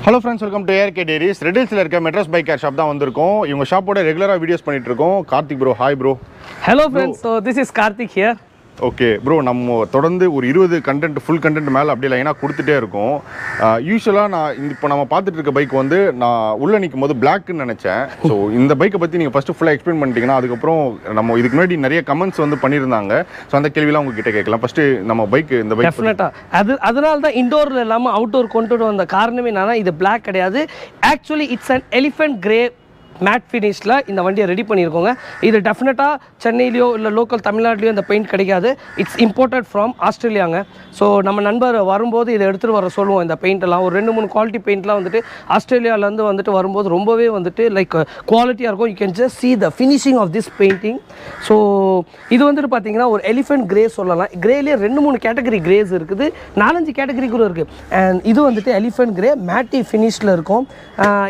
Hello friends, welcome to ARK Diaries. Redills la irka madrasbikecare shop da vandirukom. Ivanga shop oda regular videos pannittu irukom. Karthik bro, hi bro. Hello friends, so this is Karthik here. Okay bro, நம்ம தொடர்ந்து ஒரு 20 content full content மேலே அப்படியே லைனாக கொடுத்துட்டே இருக்கோம். யூஸ்வலாக நான் இப்போ நம்ம பார்த்துட்டு இருக்க பைக் வந்து நான் உள்ளே நிற்கும் போது பிளாக்னு நினச்சேன். ஸோ இந்த பைக்கை பற்றி நீங்கள் ஃபஸ்ட்டு ஃபுல்லாக எக்ஸ்பிளைன் பண்ணிட்டீங்கன்னா அதுக்கப்புறம் நம்ம இதுக்கு முன்னாடி நிறைய கமெண்ட்ஸ் வந்து பண்ணியிருந்தாங்க. ஸோ அந்த கேள்விலாம் உங்ககிட்ட கேட்கலாம். ஃபஸ்ட்டு நம்ம இந்த பைக் டெஃபினட்டாக அதனால தான் இண்டோரில் இல்லாமல் அவுட்டோர் கொண்டு வந்த காரணமே என்னன்னா இது பிளாக் கிடையாது. Actually it's an elephant grey matte ஃபினிஷில் இந்த வண்டியை ரெடி பண்ணியிருக்கோங்க. இது டெஃபினட்டாக சென்னையிலையோ இல்லை லோக்கல் தமிழ்நாட்டிலையோ இந்த பெயிண்ட் கிடைக்காது. இட்ஸ் இம்போர்ட்டட் ஃப்ரம் ஆஸ்திரேலியாங்க. ஸோ நம்ம நண்பர் வரும்போது இதை எடுத்துகிட்டு வர சொல்லுவோம். இந்த பெயிண்டெல்லாம் ஒரு 2-3 குவாலிட்டி பெயிண்ட்லாம் வந்துட்டு ஆஸ்திரேலியாவிலேருந்து வந்துட்டு வரும்போது ரொம்பவே வந்துட்டு லைக் குவாலிட்டியாக இருக்கும். You can just see the finishing of this painting. So இது வந்துட்டு பார்த்தீங்கன்னா ஒரு எலிஃபென்ட் கிரே சொல்லலாம். கிரேலேயே 2-3 கேட்டகரி கிரேஸ் இருக்குது, 4-5 கேட்டகரி கூட இருக்குது. அண்ட் இது வந்துட்டு எலிஃபென்ட் கிரே மேட்டி ஃபினிஷில் இருக்கும்.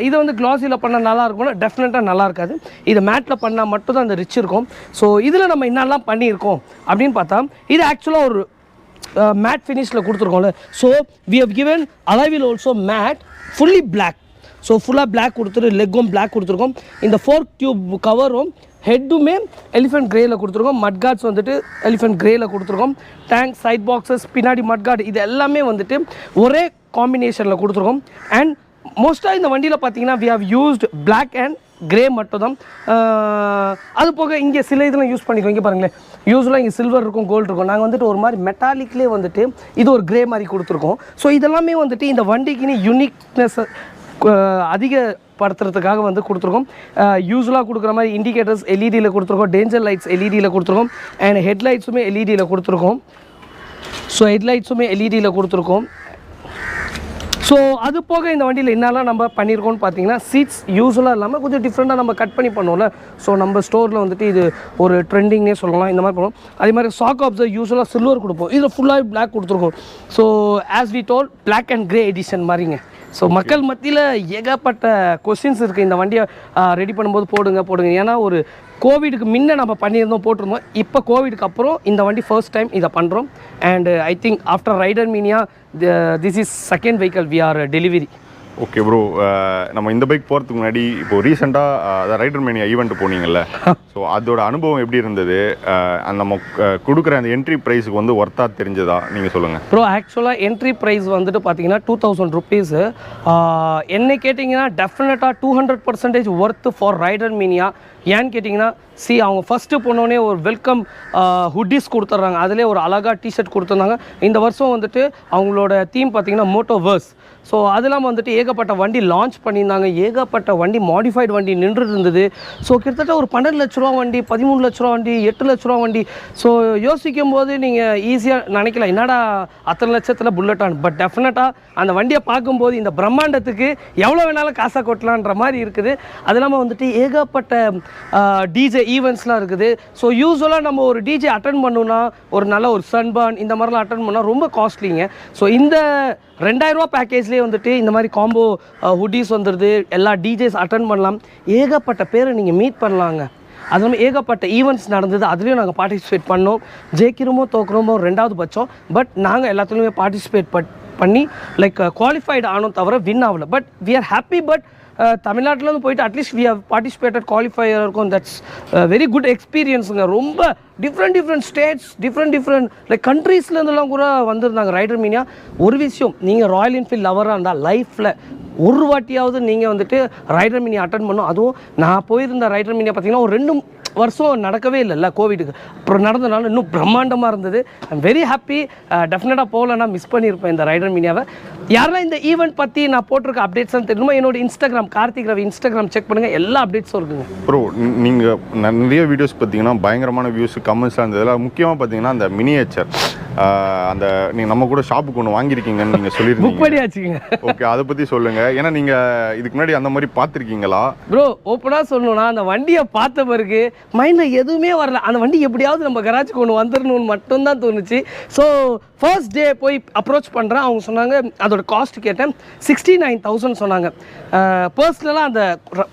இது வந்து கிளாஸியில் பண்ணால் நல்லா இருக்கும்னா டெஃபினட்டாக நல்லா இருக்காது. இது மேட்டில் பண்ணால் மட்டும் தான் அந்த ரிச் இருக்கும். ஸோ இதில் நம்ம என்னெல்லாம் பண்ணியிருக்கோம் அப்படின்னு பார்த்தா இது ஆக்சுவலாக ஒரு மேட் ஃபினிஷில் கொடுத்துருக்கோம்ல. ஸோ வி ஹவ் கிவன் அலாவில் also matte fully black. So ஃபுல்லாக பிளாக் கொடுத்துட்டு லெக்கும் பிளாக் கொடுத்துருக்கோம். இந்த ஃபோர்க் டியூப் கவரும் ஹெட்டுமே எலிஃபென்ட் கிரேயில் கொடுத்துருக்கோம். மட்கார்ட்ஸ் வந்துட்டு எலிஃபென்ட் கிரேயில் கொடுத்துருக்கோம். டேங்க் சைட் பாக்ஸஸ் பின்னாடி மட்கார்டு இது எல்லாமே வந்துட்டு ஒரே காம்பினேஷனில் கொடுத்துருக்கோம். அண்ட் மோஸ்ட்டாக இந்த வண்டியில் பார்த்தீங்கன்னா we have used black and grey மட்டும் தான். அது போக இங்கே சில இதெல்லாம் யூஸ் பண்ணிக்கோ. இங்கே பாருங்களேன், யூஸ்வலாக இங்கே சில்வர் இருக்கும், கோல்டு இருக்கும். நாங்கள் வந்துட்டு ஒரு மாதிரி மெட்டாலிக்லேயே வந்துட்டு இது ஒரு கிரே மாதிரி கொடுத்துருக்கோம். ஸோ இதெல்லாமே வந்துட்டு இந்த வண்டிக்குன்னு யூனிக்னஸ் அதிகப்படுத்துறதுக்காக வந்து கொடுத்துருக்கோம். யூஸ்வலாக கொடுக்குற மாதிரி இண்டிகேட்டர்ஸ் எல்இடியில் கொடுத்துருக்கோம், டேஞ்சர் லைட்ஸ் எல்இடியில் கொடுத்துருக்கோம், அண்ட் ஹெட்லைட்ஸுமே எல்இடியில் கொடுத்துருக்கோம். ஸோ ஹெட்லைட்ஸுமே எல்இடியில் கொடுத்துருக்கோம். ஸோ அது போக இந்த வண்டியில் என்னெல்லாம் நம்ம பண்ணியிருக்கோம்னு பார்த்தீங்கன்னா சீட்ஸ் யூஸ்வலாக இல்லாமல் கொஞ்சம் டிஃப்ரெண்ட்டாக நம்ம கட் பண்ணி பண்ணுவோம்ல. ஸோ நம்ம ஸ்டோரில் வந்துட்டு இது ஒரு ட்ரெண்டிங்னே சொல்லலாம், இந்த மாதிரி பண்ணுவோம். அதே மாதிரி சாக் ஆப்ஸை யூஸ்வலாக சில்வர் கொடுப்போம், இதில் ஃபுல்லாக பிளாக் கொடுத்துருக்கோம். So as we told black and grey edition மாதிரிங்க. ஸோ மக்கள் மத்தியில் ஏகப்பட்ட கொஸ்டின்ஸ் இருக்குது இந்த வண்டியை ரெடி பண்ணும்போது போடுங்க. ஏன்னா ஒரு கோவிடுக்கு முன்ன நம்ம பண்ணியிருந்தோம், போட்டிருந்தோம். இப்போ கோவிடுக்கு அப்புறம் இந்த வண்டி ஃபர்ஸ்ட் டைம் இதை பண்ணுறோம். And I think after Rider Mania this is second vehicle we are delivery. Okay bro, நம்ம இந்த பைக் போகிறதுக்கு முன்னாடி இப்போ ரீசெண்டாக ரைடர் மேனியா ஈவெண்ட் போனீங்கல்ல. ஸோ அதோட அனுபவம் எப்படி இருந்தது? நம்ம கொடுக்குற அந்த என்ட்ரி ப்ரைஸுக்கு வந்து ஒர்த்தாக தெரிஞ்சதா நீங்கள் சொல்லுங்கள் ப்ரோ. ஆக்சுவலாக என்ட்ரி ப்ரைஸ் வந்துட்டு பார்த்தீங்கன்னா 2000 ருபீஸு. என்ன கேட்டிங்கன்னா டெஃபினட்டாக 200% ஒர்த்து ஃபார் ரைடர் மீனியா. ஏன்னு கேட்டிங்கன்னா அவங்க ஃபஸ்ட்டு போனோடனே ஒரு வெல்கம் ஹுட்டிஸ் கொடுத்துட்றாங்க, அதிலே ஒரு அழகாக டிஷர்ட் கொடுத்துருந்தாங்க. இந்த வருஷம் வந்துட்டு அவங்களோட தீம் பார்த்திங்கன்னா மோட்டோவர்ஸ். ஸோ அதெல்லாம் வந்துட்டு ஏகப்பட்ட வண்டி லான்ச் பண்ணியிருந்தாங்க, ஏகப்பட்ட வண்டி மாடிஃபைடு வண்டி நின்று இருந்தது. ஸோ கிட்டத்தட்ட ஒரு 12 லட்ச ரூபா வண்டி, 13 லட்ச ரூபா வண்டி, 8 லட்ச ரூபா வண்டி. ஸோ யோசிக்கும் போது நீங்கள் ஈஸியாக நினைக்கலாம் என்னடா அத்தனை லட்சத்தில் புல்லட்டான். பட் டெஃபினட்டாக அந்த வண்டியை பார்க்கும்போது இந்த பிரம்மாண்டத்துக்கு எவ்வளோ வேணாலும் காசை கொட்டலான்ற மாதிரி இருக்குது. அது இல்லாமல் வந்துட்டு ஏகப்பட்ட டிஜே ஈவெண்ட்ஸ்லாம் இருக்குது. ஸோ யூஸ்வலாக நம்ம ஒரு டிஜே அட்டன் பண்ணணுன்னா ஒரு நல்ல ஒரு சன்பான் இந்த மாதிரிலாம் அட்டன் பண்ணால் ரொம்ப காஸ்ட்லிங்க. ஸோ இந்த 2000 ரூபா பேக்கேஜ்லேயே வந்துட்டு இந்த மாதிரி காம்போ ஹுட்டீஸ் வந்துடுது, எல்லா டிஜேஸ் அட்டன் பண்ணலாம், ஏகப்பட்ட பேரை நீங்கள் மீட் பண்ணலாங்க. அது இல்லாமல் ஏகப்பட்ட ஈவெண்ட்ஸ் நடந்தது, அதுலேயும் நாங்கள் பார்ட்டிசிபேட் பண்ணோம். ஜெயிக்கிறோமோ தோக்குறோமோ 2வது பட்சம். பட் நாங்கள் எல்லாத்துலேயுமே பார்ட்டிசிபேட் பண்ணி லைக் குவாலிஃபைடு ஆனோம் தவிர வின் ஆகலை. But we are happy. But தமிழ்நாட்டிலேருந்து போயிட்டு at least we have participated qualifier இருக்கும். தட்ஸ் வெரி குட் எக்ஸ்பீரியன்ஸுங்க. ரொம்ப டிஃப்ரெண்ட் ஸ்டேட்ஸ் டிஃப்ரெண்ட் லைக் கண்ட்ரீஸ்லேருந்துலாம் கூட வந்திருந்தாங்க ரைடர் மீனியா. ஒரு விஷயம், நீங்கள் ராயல் என்ஃபீல்ட் லவராக இருந்தால் லைஃப்பில் ஒரு வாட்டியாவது நீங்கள் வந்துட்டு ரைடர் மீனியா அட்டன் பண்ணணும். அதுவும் நான் போயிருந்த ரைடர் மீனியா பார்த்தீங்கன்னா ஒரு 2 வருஷம் நடக்கவே இல்லைல்ல கோவிடுக்கு அப்புறம் நடந்தனால இன்னும் பிரம்மாண்டமாக இருந்தது. I'm very happy. டெஃபினட்டாக போகலன்னா மிஸ் பண்ணியிருப்பேன் இந்த ரைடர் மீனியாவை. யாரெல்லாம் இந்த ஈவெண்ட் பற்றி நான் போட்டிருக்க அப்டேட்ஸ்லாம் தெரியுமா, என்னோட Instagram Karthik Ravi Instagram check பண்ணுங்கள், எல்லா அப்டேட்ஸும் இருக்குங்க. ப்ரோ நீங்கள் நிறைய வீடியோஸ் பார்த்தீங்கன்னா பயங்கரமான வியூஸ் கமெண்ட்ஸ்லாம் இருந்ததில் முக்கியமாக பார்த்தீங்கன்னா அந்த மினியேச்சர் அந்த நீங்கள் நம்ம கூட ஷாப்புக்கு ஒன்று வாங்கியிருக்கீங்கன்னு நீங்கள் சொல்லியிருக்கீங்க. புக் பண்ணியாச்சுங்க. ஓகே, அதை பற்றி சொல்லுங்கள். ஏன்னா நீங்கள் இதுக்கு முன்னாடி அந்த மாதிரி பார்த்துருக்கீங்களா? ப்ரோ ஓப்பனாக சொல்லணும்னா அந்த வண்டியை பார்த்த பிறகு மைண்டில் எதுவுமே வரல. அந்த வண்டி எப்படியாவது நம்ம கராஜுக்கு ஒன்று வந்துடணும்னு மட்டும்தான் தோணுச்சு. ஸோ ஃபர்ஸ்ட் டே போய் அப்ரோச் பண்ணுறேன். அவங்க சொன்னாங்க, அதோட காஸ்ட் கேட்டேன், 69,000 சொன்னாங்க. பர்சனலாக அந்த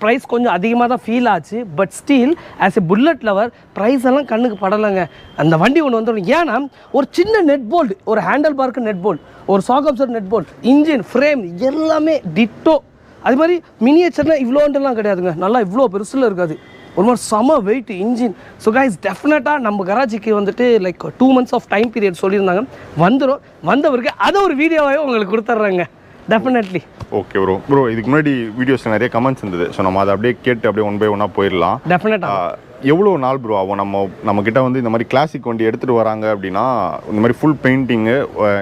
ப்ரைஸ் கொஞ்சம் அதிகமாக தான் ஃபீல் ஆச்சு. But still as a bullet lover price எல்லாம் கண்ணுக்கு படலைங்க. அந்த வண்டி ஒன்று வந்துடும். ஏன்னா ஒரு சின்ன நெட் போல்ட், ஒரு ஹேண்டல் பார்க்கு நெட் போல்ட், ஒரு shock absorber nut bolt, engine frame எல்லாமே டிட்டோ. அது மாதிரி மினியேச்சர்னால் இவ்வளோன்றலாம் கிடையாதுங்க, நல்லா இவ்வளோ பெருசில் இருக்காது, ஒரு மாதிரி செம வெயிட் இன்ஜின். ஸோ கைஸ் டெஃபினட்டாக நம்ம கராஜிக்கு வந்துட்டு like 2 months of time period சொல்லியிருந்தாங்க. வந்தவருக்கு அதை ஒரு வீடியோவாகவே உங்களுக்கு கொடுத்துட்றாங்க டெஃபினெட்லி. ஓகே ப்ரோ இதுக்கு முன்னாடி வீடியோஸில் நிறைய கமெண்ட்ஸ் இருந்தது. ஸோ நம்ம அதை அப்படியே கேட்டு அப்படியே ஒன் பை ஒன்னாக போயிடலாம். டெஃபினட்டாக எவ்வளோ நாள் ப்ரோ ஆகும் நம்மக்கிட்ட வந்து இந்த மாதிரி கிளாசிக் வண்டி எடுத்துகிட்டு வராங்க அப்படின்னா, இந்த மாதிரி ஃபுல் பெயிண்டிங்கு,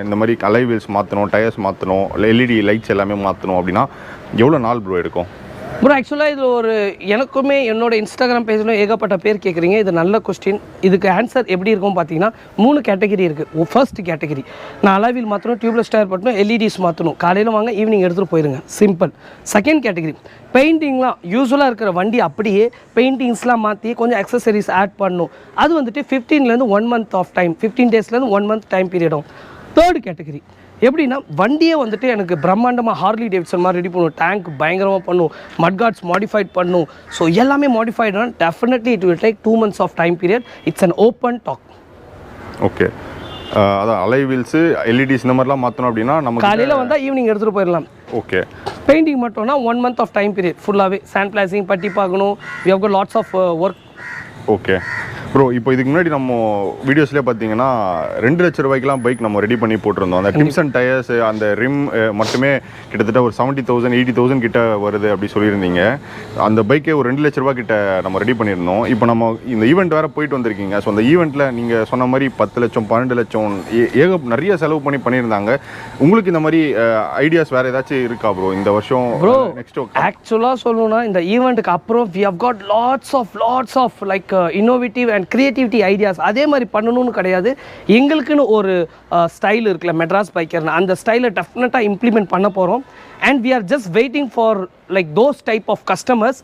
இந்த மாதிரி அலை வீல்ஸ் மாற்றணும், டயர்ஸ் மாற்றணும், எல்இடி லைட்ஸ் எல்லாமே மாற்றணும் அப்படின்னா எவ்வளோ நாள் ப்ரோ எடுக்கும்? ப்ரோ ஆக்சுவலாக இதில் ஒரு எனக்குமே என்னோட இன்ஸ்டாகிராம் பேஜில் ஏகப்பட்ட பேர் கேட்குறீங்க. இது நல்ல கொஸ்டின். இதுக்கு ஆன்சர் எப்படி இருக்கும் பார்த்தீங்கன்னா 3 கேட்டகரி இருக்குது. ஃபர்ஸ்ட் கேட்டகரி, நான் அலாவில் மாற்றணும், டியூப்லெஸ் டயர் மாற்றணும், எல்இடிஸ் மாற்றணும், காலையில் வாங்க ஈவினிங் எடுத்துகிட்டு போயிருங்க, சிம்பிள். செகண்ட் கேட்டகரி, பெயிண்டிங்லாம் யூஸ்வலாக இருக்கிற வண்டி அப்படியே பெயிண்டிங்ஸ்லாம் மாற்றி கொஞ்சம் அக்சசரிஸ் ஆட் பண்ணணும். அது வந்துட்டு 15லேருந்து 1 month ஆஃப் டைம், 15 daysலேருந்து 1 month டைம் பீரியட் ஆகும். தேர்ட் கேட்டகரி எப்படின்னா, வண்டியே வந்துட்டு எனக்கு பிரம்மாண்டமாக ஹார்லி டேவிட்சன் மாதிரி ரெடி பண்ணும், டேங்க் பயங்கரமாக பண்ணும், மட்கார்ட்ஸ் மாடிஃபைட் பண்ணும். ஸோ எல்லாமே மாடிஃபைடுனா definitely it will take 2 months of time period. It's an open talk. Okay, அதான் அலை வீல்ஸு எல்இடிஸ் இந்த மாதிரிலாம் மாற்றணும் அப்படின்னா நம்ம காலையில் வந்தால் ஈவினிங் எடுத்துகிட்டு போயிடலாம். ஓகே, பெயிண்டிங் மட்டும்னா 1 month ஆஃப் டைம் பீரியட் ஃபுல்லாகவே சாண்ட் பிளாசிங் பட்டி பார்க்கணும். We have got lots of work. Okay bro, இப்போ இதுக்கு முன்னாடி நம்ம வீடியோஸ்லேயே பார்த்தீங்கன்னா 2 லட்ச ரூபாய்க்குலாம் பைக் நம்ம ரெடி பண்ணி போட்டிருந்தோம். அந்த டிம்ஸ் அண்ட் டயர்ஸ், அந்த ரிம் மட்டுமே கிட்டத்தட்ட ஒரு 70,000 80,000 கிட்ட வருது அப்படி சொல்லியிருந்தீங்க. அந்த பைக்கே ஒரு 2 லட்ச ரூபா கிட்ட நம்ம ரெடி பண்ணியிருந்தோம். இப்போ நம்ம இந்த ஈவெண்ட் வேறு போயிட்டு வந்திருக்கீங்க. ஸோ அந்த ஈவெண்ட்டில் நீங்கள் சொன்ன மாதிரி 10 லட்சம் 12 லட்சம் நிறைய செலவு பண்ணியிருந்தாங்க. உங்களுக்கு இந்த மாதிரி ஐடியாஸ் வேறு ஏதாச்சும் இருக்கா ப்ரோ இந்த வருஷம்? ப்ரோ நெக்ஸ்ட் ஆக்சுவலாக சொல்லணும்னா இந்த ஈவெண்ட்டுக்கு அப்புறம் we have got lots of like innovative and creativity ideas. அதே மாதிரி பண்ணணும்னு கிடையாது, எங்களுக்குன்னு ஒரு ஸ்டைல் இருக்குல்ல மெட்ராஸ் பைக்கர்னு, அந்த ஸ்டைலை டெஃபினட்டாக இம்ப்ளிமெண்ட் பண்ண போகிறோம். And we are just waiting for like those type of customers.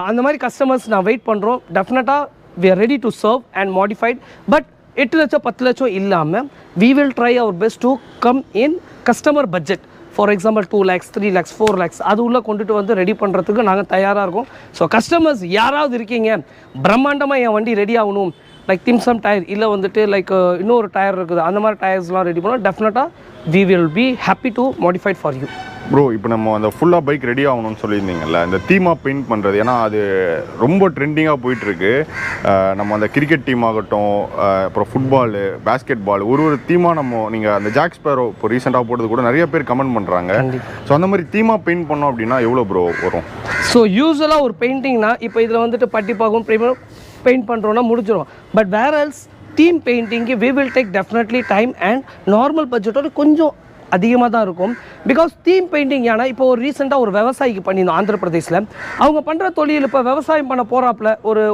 அந்த மாதிரி கஸ்டமர்ஸ் நான் வெயிட் பண்ணுறோம். டெஃபினட்டாக we are ready to serve and modified. But 8 லட்சம் 10 லட்சம் இல்லாமல் we will try our best to come in customer budget. For example 2 lakhs 3 lakhs 4 lakhs அது உள்ளே கொண்டுட்டு வந்து ரெடி பண்ணுறதுக்கு நாங்கள் தயாராக இருக்கோம். ஸோ கஸ்டமர்ஸ் யாராவது இருக்கீங்க, பிரம்மாண்டமாக என் வண்டி ரெடி ஆகணும், லைக் திம்சம் டயர் இல்லை வந்துட்டு லைக் இன்னொரு டயர் இருக்குது, அந்த மாதிரி டயர்ஸ்லாம் ரெடி பண்ணோம், டெஃபினட்டாக we will be happy to modified for you. Bro இப்போ நம்ம அந்த ஃபுல்லாக பைக் ரெடி ஆகணும்னு சொல்லியிருந்தீங்கல்ல, இந்த தீமாக பெயிண்ட் பண்ணுறது, ஏன்னா அது ரொம்ப ட்ரெண்டிங்காக போயிட்டுருக்கு. நம்ம அந்த கிரிக்கெட் டீம் ஆகட்டும், அப்புறம் ஃபுட்பாலு, பேஸ்கெட் பால், ஒரு தீமாக நீங்கள் அந்த ஜாக் ஸ்பேரோ இப்போ ரீசெண்டாக போட்டது கூட நிறைய பேர் கமெண்ட் பண்ணுறாங்க. ஸோ அந்த மாதிரி தீமாக பெயிண்ட் பண்ணோம் அப்படின்னா எவ்வளோ ப்ரோ வரும்? ஸோ யூஸ்வலாக ஒரு பெயிண்டிங்னா இப்போ இதில் வந்துட்டு பட்டி பாகும் பெயிண்ட் பண்ணுறோன்னா முடிஞ்சிடும். பட் வேர் எல்ஸ் தீம் பெயிண்டிங்கு we will take definitely time and normal பட்ஜெட்டோட கொஞ்சம் அதிகமாக தான் இருக்கும். பிகாஸ் தீம் பெயிண்டிங் ஏன்னா இப்போ ஒரு ரீசெண்டாக ஒரு விவசாயிக்கு பண்ணியிருந்தோம் ஆந்திர பிரதேசில். அவங்க பண்ணுற தொழில் இப்போ விவசாயம் பண்ண போகிறாப்புல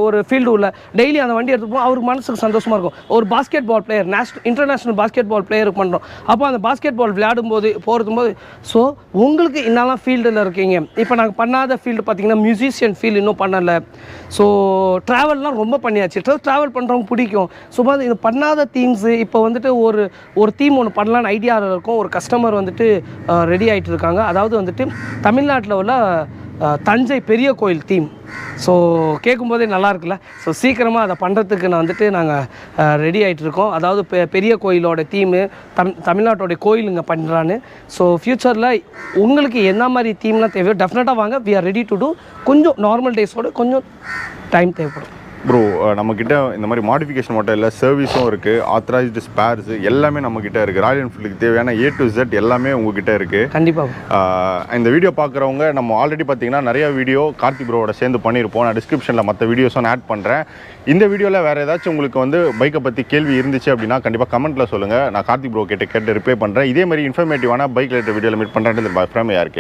ஒரு ஃபீல்டு உள்ள டெய்லி அந்த வண்டி எடுத்து போகும், அவருக்கு மனசுக்கு சந்தோஷமாக இருக்கும். ஒரு basketball player, international basketball பிளேயருக்கு பண்ணுறோம். அப்போ அந்த பாஸ்கெட் பால் விளையாடும்போது போது ஸோ உங்களுக்கு இன்னெல்லாம் ஃபீல்டில் இருக்கீங்க. இப்போ நாங்கள் பண்ணாத ஃபீல்டு பார்த்தீங்கன்னா மியூசிஷியன் ஃபீல்டு இன்னும் பண்ணலை. ஸோ ட்ராவல்லாம் ரொம்ப பண்ணியாச்சு. ட்ராவல் பண்ணுறவங்க பிடிக்கும். சும்மா இது பண்ணாத தீம்ஸு இப்போ வந்துட்டு ஒரு தீம் ஒன்று பண்ணலான்னு ஐடியாவில் இருக்கும். ஒரு கஸ்டமர் வந்துட்டு ரெடி ஆகிட்டு இருக்காங்க. அதாவது வந்துட்டு தமிழ்நாட்டில் உள்ள தஞ்சை பெரிய கோயில் தீம். ஸோ கேட்கும்போதே நல்லா இருக்குல்ல. ஸோ சீக்கிரமாக அதை பண்ணுறதுக்கு நாங்கள் ரெடி ஆகிட்டு இருக்கோம். அதாவது பெரிய கோயிலோட தீமு தமிழ்நாட்டோடைய கோயிலுங்க பண்ணுறான்னு. ஸோ ஃப்யூச்சரில் உங்களுக்கு என்ன மாதிரி தீம்லாம் தேவையோ டெஃபினட்டாக வாங்க. We are ready to do. கொஞ்சம் நார்மல் டேஸோட கொஞ்சம் டைம் தேவைப்படும். ப்ரோ நம்மக்கிட்ட இந்த மாதிரி மாடிஃபிகேஷன் மட்டும் இல்லை, சர்வீஸும் இருக்குது, ஆத்தரைஸ்டு ஸ்பேர்ஸு எல்லாமே நம்மக்கிட்ட இருக்குது. ராயல் என்ஃபீல்டுக்கு தேவையான A to Z எல்லாமே உங்ககிட்ட இருக்குது. கண்டிப்பாக இந்த வீடியோ பார்க்குறவங்க நம்ம ஆல்ரெடி பார்த்தீங்கன்னா நிறைய வீடியோ கார்த்திக் ப்ரோவோட சேர்ந்து பண்ணியிருப்போம். நான் டிஸ்கிரிப்ஷனில் மற்ற வீடியோஸும் நான் ஆட் பண்ணுறேன். இந்த வீடியோவில் வேறு ஏதாச்சும் உங்களுக்கு வந்து பைக்கை பற்றி கேள்வி இருந்துச்சு அப்படின்னா கண்டிப்பாக கமெண்ட்டில் சொல்லுங்கள். நான் கார்த்திக் ப்ரோ கேட்டு ரிப்ளை பண்ணுறேன். இதே மாதிரி இன்ஃபர்மேட்டிவான பைக் ரிலேட்டட் வீடியோவில் மீட் பண்ணுறேன். From ARK.